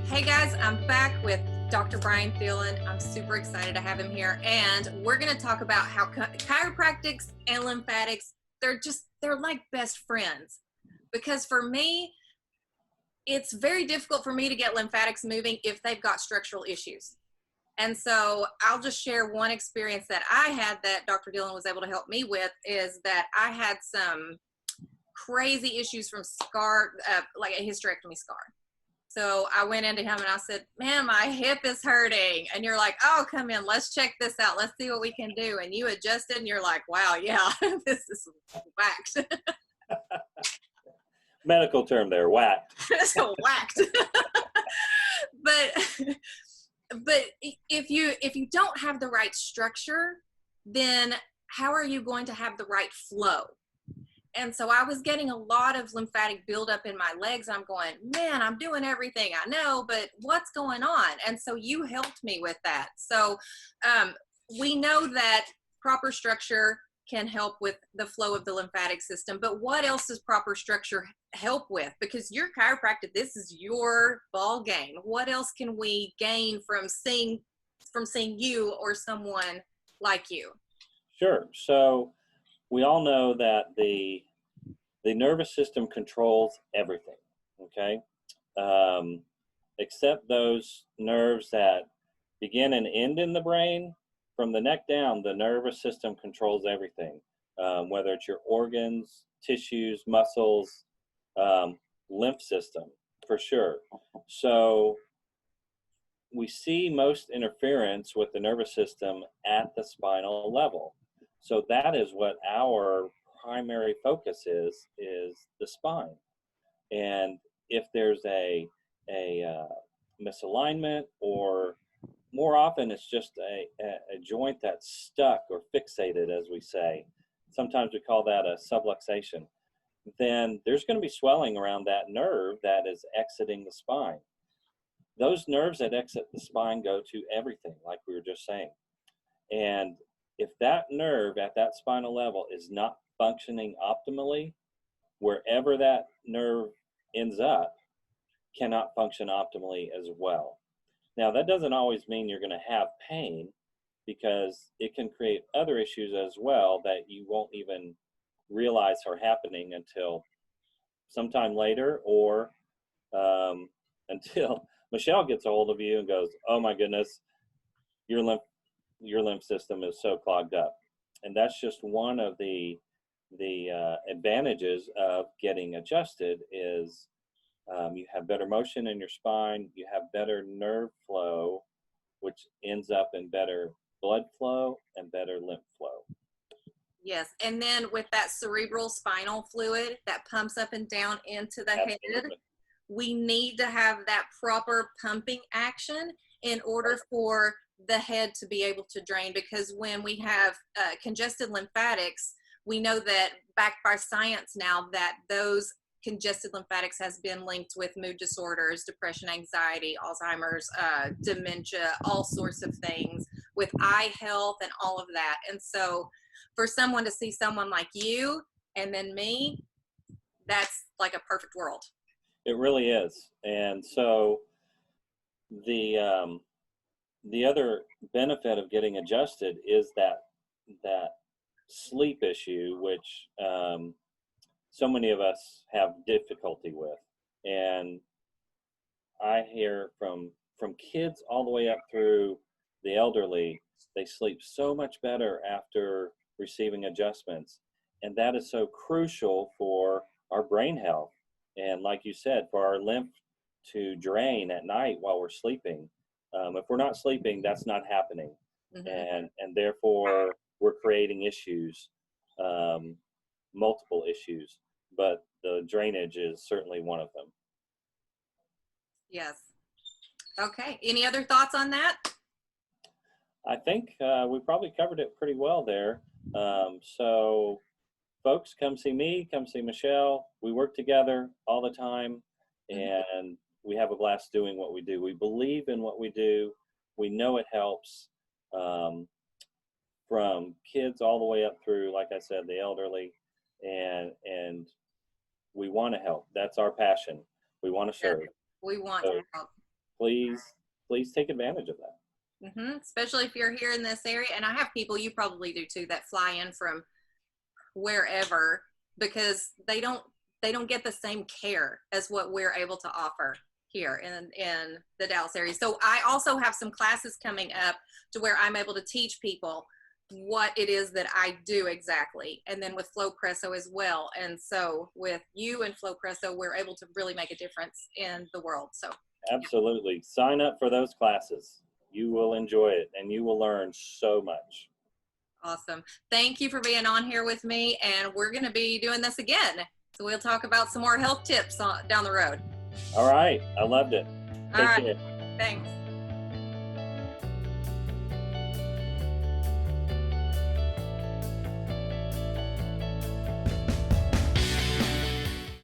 Hey guys, I'm back with Dr. Brian Thielen. I'm super excited to have him here, and we're going to talk about how chiropractics and lymphatics, they're like best friends. Because for me, it's very difficult for me to get lymphatics moving if they've got structural issues. And so I'll just share one experience that I had that Dr. Dillon was able to help me with, is that I had some crazy issues from like a hysterectomy scar. So I went into him and I said, man, my hip is hurting. And you're like, oh, come in, let's check this out. Let's see what we can do. And you adjusted and you're like, wow, yeah, this is whacked. Medical term there, whacked. So whacked. but if you don't have the right structure, then how are you going to have the right flow? And so I was getting a lot of lymphatic buildup in my legs. I'm going, man, I'm doing everything I know, but what's going on? And so you helped me with that. So we know that proper structure can help with the flow of the lymphatic system, but what else does proper structure help with? Because you're chiropractic, this is your ball game. What else can we gain from seeing you or someone like you? Sure. So we all know that the nervous system controls everything, okay? Except those nerves that begin and end in the brain. From the neck down, the nervous system controls everything, whether it's your organs, tissues, muscles, lymph system, for sure. So we see most interference with the nervous system at the spinal level. So that is what our primary focus is the spine. And if there's a misalignment, or more often it's just a joint that's stuck or fixated, as we say, sometimes we call that a subluxation, then there's going to be swelling around that nerve that is exiting the spine. Those nerves that exit the spine go to everything, like we were just saying. And if that nerve at that spinal level is not functioning optimally, wherever that nerve ends up cannot function optimally as well. Now, that doesn't always mean you're going to have pain, because it can create other issues as well that you won't even realize are happening until sometime later, or until Michelle gets a hold of you and goes, oh my goodness, your lymph system is so clogged up. And that's just one of the advantages of getting adjusted is you have better motion in your spine, you have better nerve flow, which ends up in better blood flow and better lymph flow. Yes, and then with that cerebral spinal fluid that pumps up and down into the head, we need to have that proper pumping action in order for the head to be able to drain. Because when we have congested lymphatics, we know that, backed by science now, that those congested lymphatics has been linked with mood disorders, depression, anxiety, Alzheimer's, dementia, all sorts of things, with eye health and all of that. And so for someone to see someone like you and then me, that's like a perfect world. It really is. And so the other benefit of getting adjusted is that sleep issue, which so many of us have difficulty with. And I hear from kids all the way up through the elderly, they sleep so much better after receiving adjustments. And that is so crucial for our brain health. And like you said, for our lymph to drain at night while we're sleeping. If we're not sleeping, that's not happening. Mm-hmm. And therefore, we're creating issues, multiple issues. But the drainage is certainly one of them. Yes. Okay. Any other thoughts on that? I think we probably covered it pretty well there. So folks, come see me, come see Michelle. We work together all the time, and we have a blast doing what we do. We believe in what we do. We know it helps, from kids all the way up through, like I said, the elderly, and we want to help. That's our passion. We want to serve. We want to help. please take advantage of that. Especially if you're here in this area. And I have people, you probably do too, that fly in from wherever because they don't get the same care as what we're able to offer here in the Dallas area. So I also have some classes coming up to where I'm able to teach people what it is that I do exactly. And then with Flow Presso as well. And so with you and Flow Presso, we're able to really make a difference in the world. So absolutely. Sign up for those classes. You will enjoy it and you will learn so much. Awesome. Thank you for being on here with me. And we're going to be doing this again. So we'll talk about some more health tips down the road. All right. I loved it. All right. Thanks.